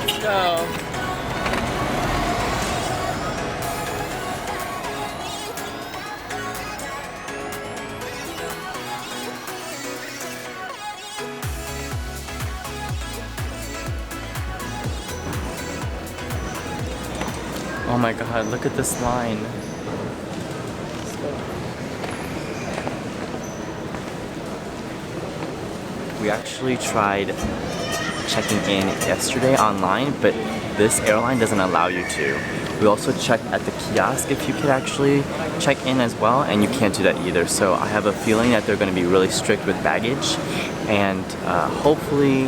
Let's go. Oh my god, look at this line. We actually tried checking in yesterday online, but this airline doesn't allow you to. We also checked at the kiosk if you could actually check in as well, and you can't do that either. So I have a feeling that they're going to be really strict with baggage, and hopefully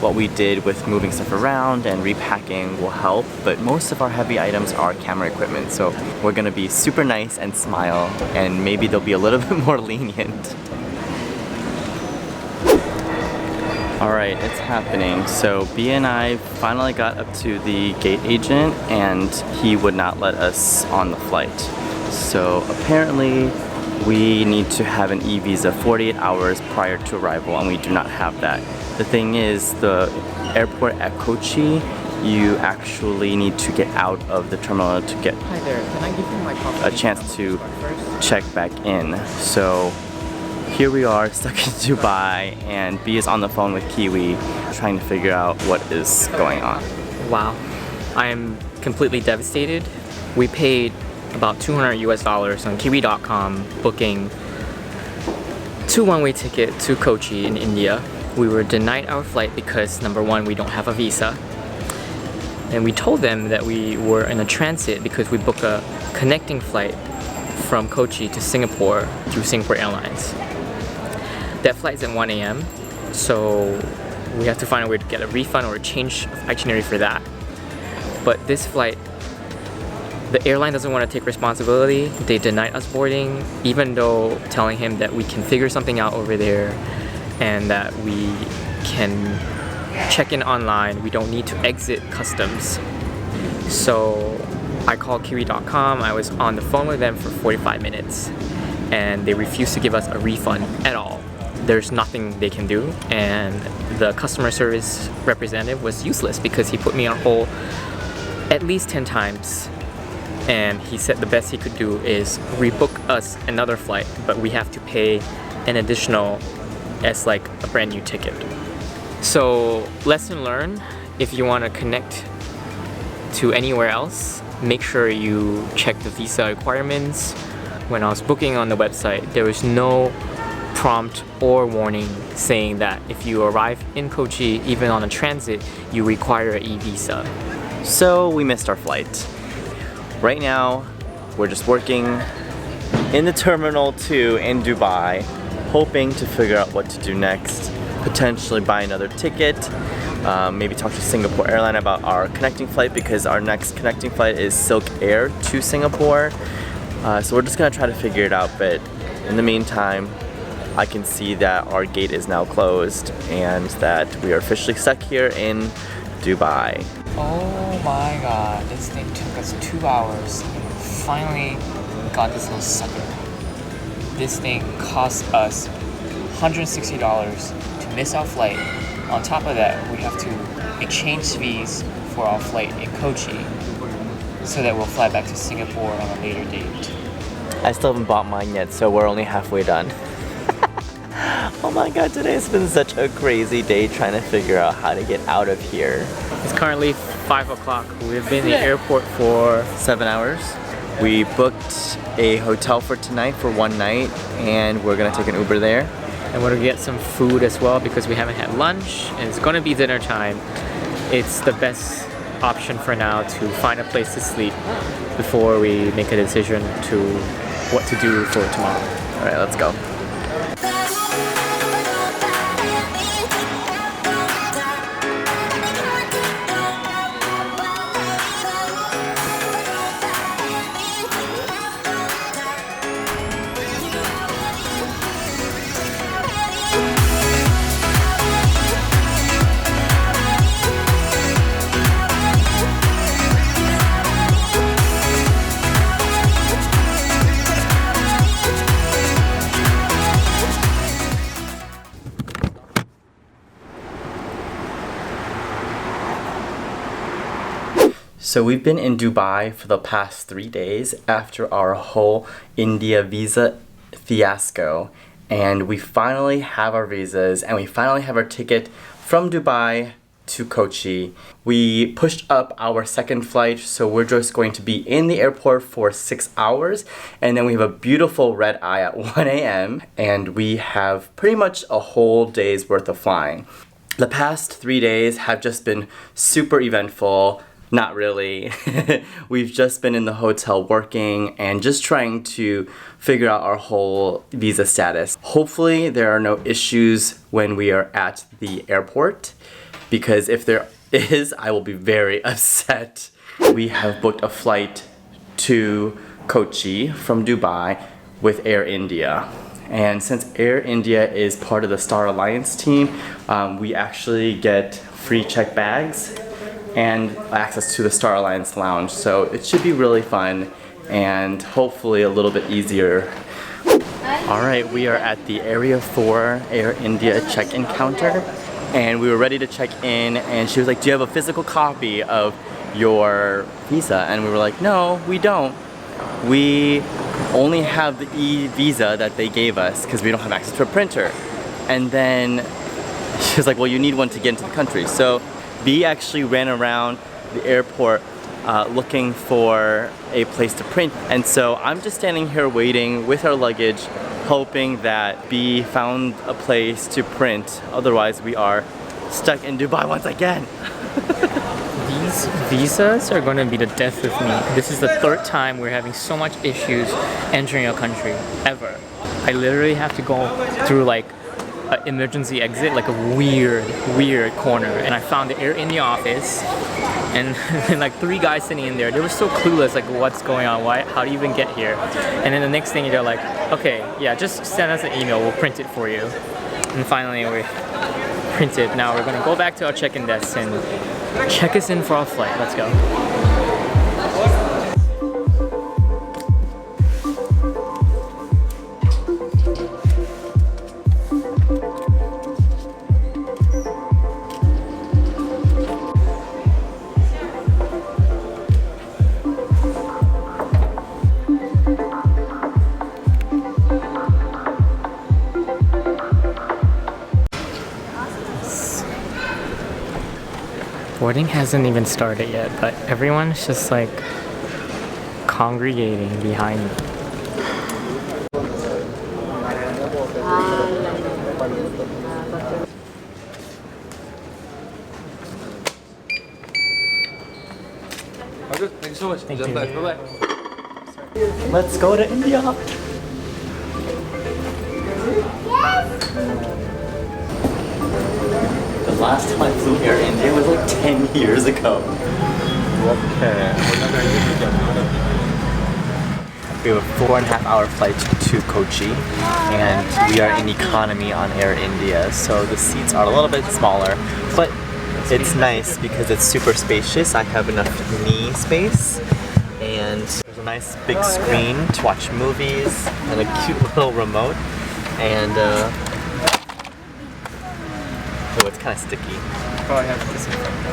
what we did with moving stuff around and repacking will help, but most of our heavy items are camera equipment, so we're gonna be super nice and smile, and maybe they'll be a little bit more lenient. Alright, it's happening. So B and I finally got up to the gate agent and he would not let us on the flight. So apparently we need to have an e-visa 48 hours prior to arrival, and we do not have that. The thing is, the airport at Kochi, you actually need to get out of the terminal to get Hi there. Can I give you my coffee? a chance to check back in. So here we are stuck in Dubai, and B is on the phone with Kiwi trying to figure out what is going on. Wow. I am completely devastated. We paid about $200 US on kiwi.com booking 2 one-way ticket to Kochi in India. We were denied our flight because number one, we don't have a visa. And we told them that we were in a transit because we booked a connecting flight from Kochi to Singapore through Singapore Airlines. That flight's at 1 a.m. so we have to find a way to get a refund or a change of itinerary for that. But this flight, the airline doesn't want to take responsibility. They denied us boarding, even though telling him that we can figure something out over there and that we can check in online. We don't need to exit customs. So I called kiwi.com. I was on the phone with them for 45 minutes and they refused to give us a refund at all. There's nothing they can do, and the customer service representative was useless because he put me on hold at least 10 times. And he said the best he could do is rebook us another flight, but we have to pay an additional as like a brand new ticket. So lesson learned, if you want to connect to anywhere else, make sure you check the visa requirements. When I was booking on the website, there was no prompt or warning saying that if you arrive in Kochi, even on a transit, you require an e-visa. So we missed our flight. Right now, we're just working in the Terminal 2 in Dubai, hoping to figure out what to do next. Potentially buy another ticket, maybe talk to Singapore Airlines about our connecting flight, because our next connecting flight is Silk Air to Singapore. So we're just gonna try to figure it out, but in the meantime, I can see that our gate is now closed and that we are officially stuck here in Dubai. Oh my god, this thing took us 2 hours and finally got this little sucker. This thing cost us $160 to miss our flight. On top of that, we have to exchange fees for our flight in Kochi so that we'll fly back to Singapore on a later date. I still haven't bought mine yet, so we're only halfway done. Oh my god, today's been such a crazy day trying to figure out how to get out of here. It's currently 5 o'clock. We've been in the airport for 7 hours. We booked a hotel for tonight for 1 night, and we're gonna take an Uber there. and we're gonna get some food as well because we haven't had lunch and it's gonna be dinner time. It's the best option for now to find a place to sleep before we make a decision to what to do for tomorrow. Alright, let's go. So we've been in Dubai for the past 3 days after our whole India visa fiasco. And we finally have our visas and we finally have our ticket from Dubai to Kochi. We pushed up our second flight, so we're just going to be in the airport for 6 hours, and then we have a beautiful red eye at 1 a.m. and we have pretty much a whole day's worth of flying. The past 3 days have just been super eventful. Not really. We've just been in the hotel working and just trying to figure out our whole visa status. Hopefully there are no issues when we are at the airport, because if there is, I will be very upset. We have booked a flight to Kochi from Dubai with Air India. And since Air India is part of the Star Alliance team, we actually get free check bags and access to the Star Alliance lounge. So it should be really fun and hopefully a little bit easier. All right, we are at the Area 4 Air India check-in counter, and we were ready to check in, and she was like, do you have a physical copy of your visa? And we were like, no, we don't. We only have the e-visa that they gave us because we don't have access to a printer. And then she was like, well, you need one to get into the country. So B actually ran around the airport looking for a place to print. And so I'm just standing here waiting with our luggage, hoping that B found a place to print. Otherwise, we are stuck in Dubai once again. These visas are going to be the death of me. This is the third time we're having so much issues entering a country, ever. I literally have to go through like an emergency exit, like a weird corner. And I found the Air India office, and like 3 guys sitting in there. They were so clueless, like what's going on, how do you even get here? And then the next thing they're like, okay, yeah, just send us an email, we'll print it for you. And finally we printed. Now we're gonna go back to our check-in desk and check us in for our flight. Let's go. Boarding hasn't even started yet, but everyone's just like congregating behind me. Thank you so much. Thank you. Bye-bye. Let's go to India. The last time I flew Air India was like 10 years ago. Okay. We have a 4.5 hour flight to Kochi, and we are in economy on Air India, so the seats are a little bit smaller, but it's nice because it's super spacious. I have enough knee space, and there's a nice big screen to watch movies, and a cute little remote, and oh, it's kind of sticky. Probably have disinfectant.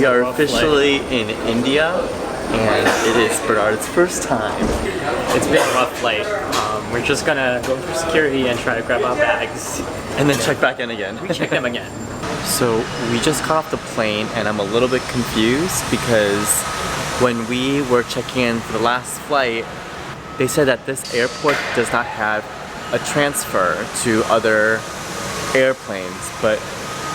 We are officially in India, and it is Bernard's first time. It's been a rough flight. We're just gonna go through security and try to grab our bags. And then check back in again. We check them again. So we just got off the plane and I'm a little bit confused because when we were checking in for the last flight, they said that this airport does not have a transfer to other airplanes, but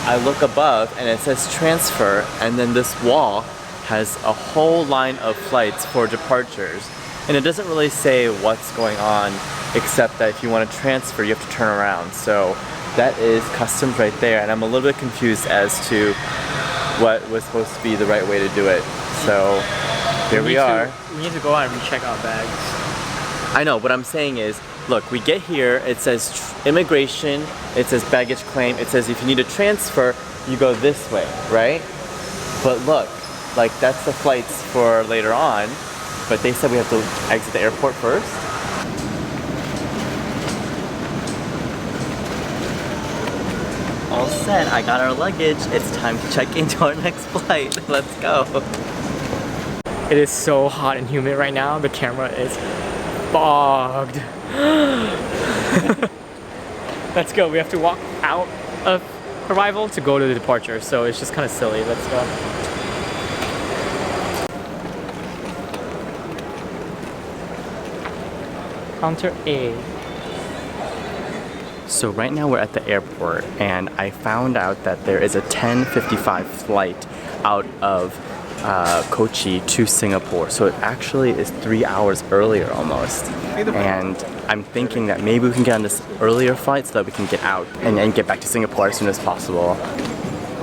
I look above and it says transfer, and then this wall has a whole line of flights for departures, and it doesn't really say what's going on except that if you want to transfer you have to turn around. So that is customs right there, and I'm a little bit confused as to what was supposed to be the right way to do it. So here we are. We need to go out and recheck our bags. I know, what I'm saying is, look, we get here, it says immigration, it says baggage claim, it says if you need a transfer, you go this way, right? But look, like that's the flights for later on, but they said we have to exit the airport first. All set, I got our luggage. It's time to check into our next flight. Let's go. It is so hot and humid right now. The camera is fogged. Let's go. We have to walk out of arrival to go to the departure, so it's just kind of silly. Let's go. Counter A. So right now we're at the airport and I found out that there is a 10:55 flight out of Kochi to Singapore. So it actually is 3 hours earlier almost. And I'm thinking that maybe we can get on this earlier flight so that we can get out and get back to Singapore as soon as possible.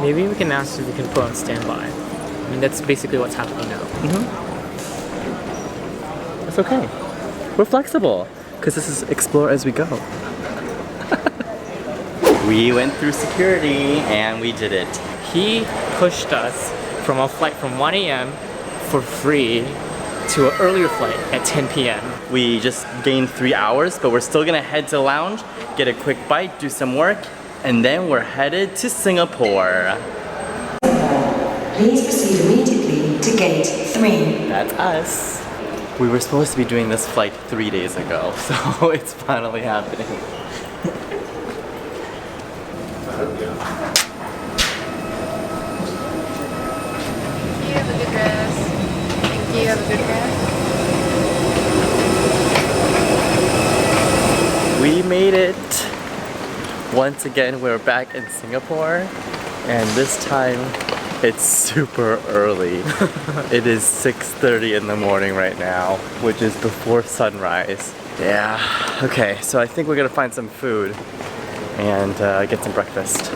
Maybe we can ask if we can put on standby. I mean, that's basically what's happening now. It's okay. We're flexible because this is explore as we go. We went through security and we did it. He pushed us from a flight from 1 a.m. for free to an earlier flight at 10 p.m. We just gained 3 hours, but we're still gonna head to the lounge, get a quick bite, do some work, and then we're headed to Singapore. Please proceed immediately to gate 3. That's us. We were supposed to be doing this flight 3 days ago, so it's finally happening. You have a good dress. Thank you. Have a good dress. We made it. Once again, we're back in Singapore, and this time it's super early. It is 6:30 in the morning right now, which is before sunrise. Yeah, okay, so I think we're gonna find some food and get some breakfast.